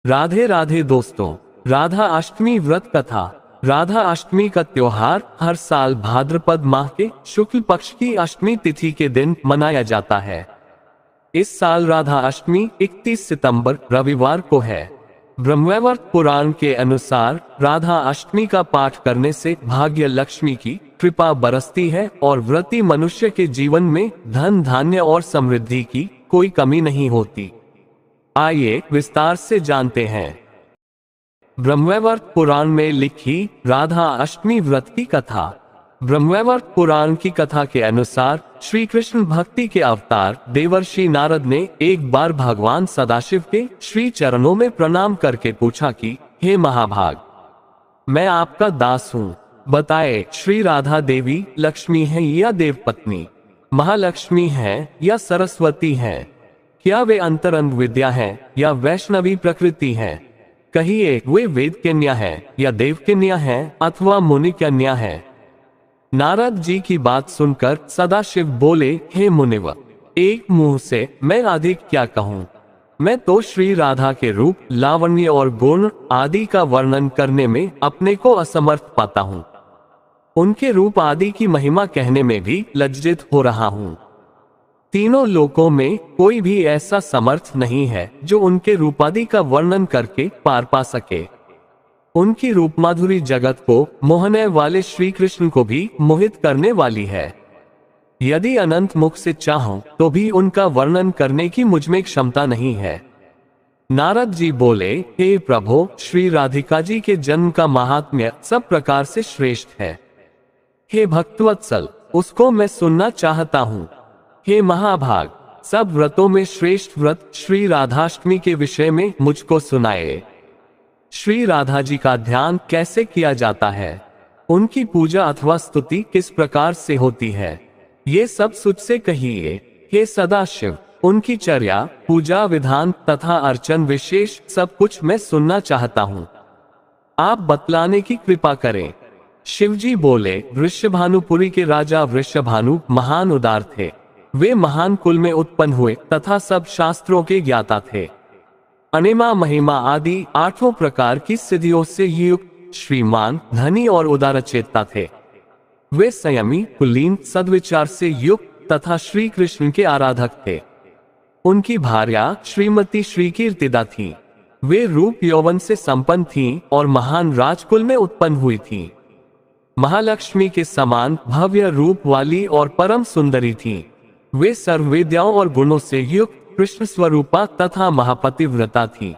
राधे राधे दोस्तों, राधा अष्टमी व्रत कथा। राधा अष्टमी का त्योहार हर साल भाद्रपद माह के शुक्ल पक्ष की अष्टमी तिथि के दिन मनाया जाता है। इस साल राधा अष्टमी 31 सितंबर रविवार को है। ब्रह्मवैवर्त पुराण के अनुसार राधा अष्टमी का पाठ करने से भाग्य लक्ष्मी की कृपा बरसती है और व्रती मनुष्य के जीवन में धन धान्य और समृद्धि की कोई कमी नहीं होती। आइए विस्तार से जानते हैं ब्रह्मवैवर्त पुराण में लिखी राधा अष्टमी व्रत की कथा। ब्रह्मवैवर्त पुराण की कथा के अनुसार श्री कृष्ण भक्ति के अवतार देवर्षि नारद ने एक बार भगवान सदाशिव के श्री चरणों में प्रणाम करके पूछा कि हे महाभाग, मैं आपका दास हूँ, बताए श्री राधा देवी लक्ष्मी है या देवपत्नी, महालक्ष्मी है या सरस्वती है, क्या वे अंतरंग विद्या है या वैष्णवी प्रकृति है, कहिए वे वेद कन्या है या देव कन्या है अथवा मुनि कन्या है। नारद जी की बात सुनकर सदाशिव बोले, हे मुनिवर, एक मुंह से मैं अधिक क्या कहूँ, मैं तो श्री राधा के रूप, लावण्य और गुण आदि का वर्णन करने में अपने को असमर्थ पाता हूँ। उनके रूप आदि की महिमा कहने में भी लज्जित हो रहा हूँ। तीनों लोकों में कोई भी ऐसा समर्थ नहीं है जो उनके रूपादि का वर्णन करके पार पा सके। उनकी रूप माधुरी जगत को मोहने वाले श्री कृष्ण को भी मोहित करने वाली है। यदि अनंत मुख से चाहूं तो भी उनका वर्णन करने की मुझमें क्षमता नहीं है। नारद जी बोले, हे प्रभु, श्री राधिका जी के जन्म का महात्म्य सब प्रकार से श्रेष्ठ है। हे भक्तवत्सल, उसको मैं सुनना चाहता हूँ। हे महाभाग, सब व्रतों में श्रेष्ठ व्रत श्री राधाष्टमी के विषय में मुझको सुनाए। श्री राधा जी का ध्यान कैसे किया जाता है, उनकी पूजा अथवा स्तुति किस प्रकार से होती है, ये सब मुझसे कहिए। हे सदाशिव, उनकी चर्या, पूजा विधान तथा अर्चन विशेष सब कुछ मैं सुनना चाहता हूँ, आप बतलाने की कृपा करें। शिवजी बोले, वृषभानुपुरी के राजा वृषभानु महान उदार थे। वे महान कुल में उत्पन्न हुए तथा सब शास्त्रों के ज्ञाता थे। अनिमा महिमा आदि 8 प्रकार की सिद्धियों से युक्त श्रीमान, धनी और उदारचेता थे। वे संयमी, कुलीन, सद्विचार से युक्त तथा श्री कृष्ण के आराधक थे। उनकी भार्या श्रीमती श्री कीर्तिदा थी। वे रूप यौवन से संपन्न थीं और महान राजकुल में उत्पन्न हुई थीं। महालक्ष्मी के समान भव्य रूप वाली और परम सुंदरी थीं। वे सर्ववेद्याओं और गुणों से युक्त कृष्ण स्वरूपा तथा महापतिव्रता थी।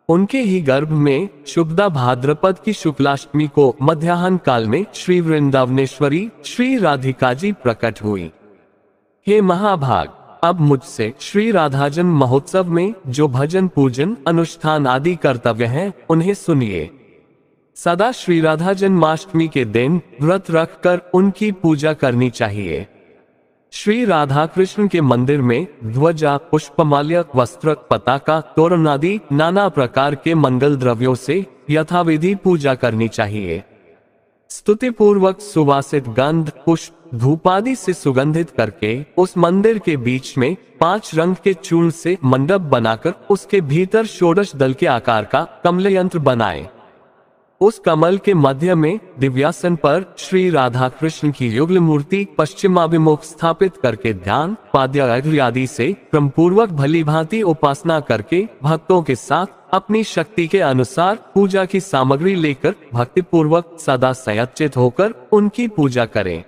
उनके ही गर्भ में शुक्ला भाद्रपद की शुक्लाष्टमी को मध्याह्न काल में श्री वृंदावनेश्वरी श्री राधिका जी प्रकट हुई। हे महाभाग, अब मुझसे श्री राधाजन महोत्सव में जो भजन पूजन अनुष्ठान आदि कर्तव्य हैं उन्हें सुनिए। सदा श्री राधा जन्माष्टमी के दिन व्रत रखकर उनकी पूजा करनी चाहिए। श्री राधा कृष्ण के मंदिर में ध्वजा, पुष्पमाल्य, वस्त्र, पताका, तोरण आदि नाना प्रकार के मंगल द्रव्यों से यथाविधि पूजा करनी चाहिए। स्तुति पूर्वक सुवासित गंध, पुष्प, धूपादि से सुगंधित करके उस मंदिर के बीच में 5 रंग के चूर्ण से मंडप बनाकर उसके भीतर षोडश दल के आकार का कमल यंत्र बनाए। उस कमल के मध्य में दिव्यासन पर श्री राधा कृष्ण की युगल मूर्ति पश्चिमाभिमुख स्थापित करके ध्यान, पाद्य आदि से क्रमपूर्वक भली भांति उपासना करके भक्तों के साथ अपनी शक्ति के अनुसार पूजा की सामग्री लेकर भक्तिपूर्वक सदा संयचित होकर उनकी पूजा करें।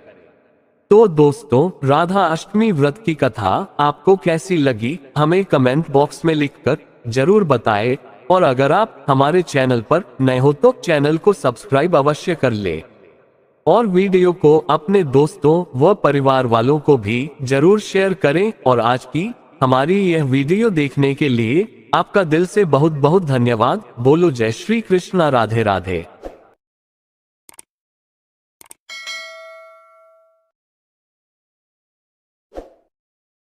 तो दोस्तों, राधा अष्टमी व्रत की कथा आपको कैसी लगी हमें कमेंट बॉक्स में लिखकर जरूर बताएं। और अगर आप हमारे चैनल पर नए हो तो चैनल को सब्सक्राइब अवश्य कर ले और वीडियो को अपने दोस्तों व परिवार वालों को भी जरूर शेयर करें। और आज की हमारी यह वीडियो देखने के लिए आपका दिल से बहुत बहुत धन्यवाद। बोलो जय श्री कृष्ण, राधे राधे।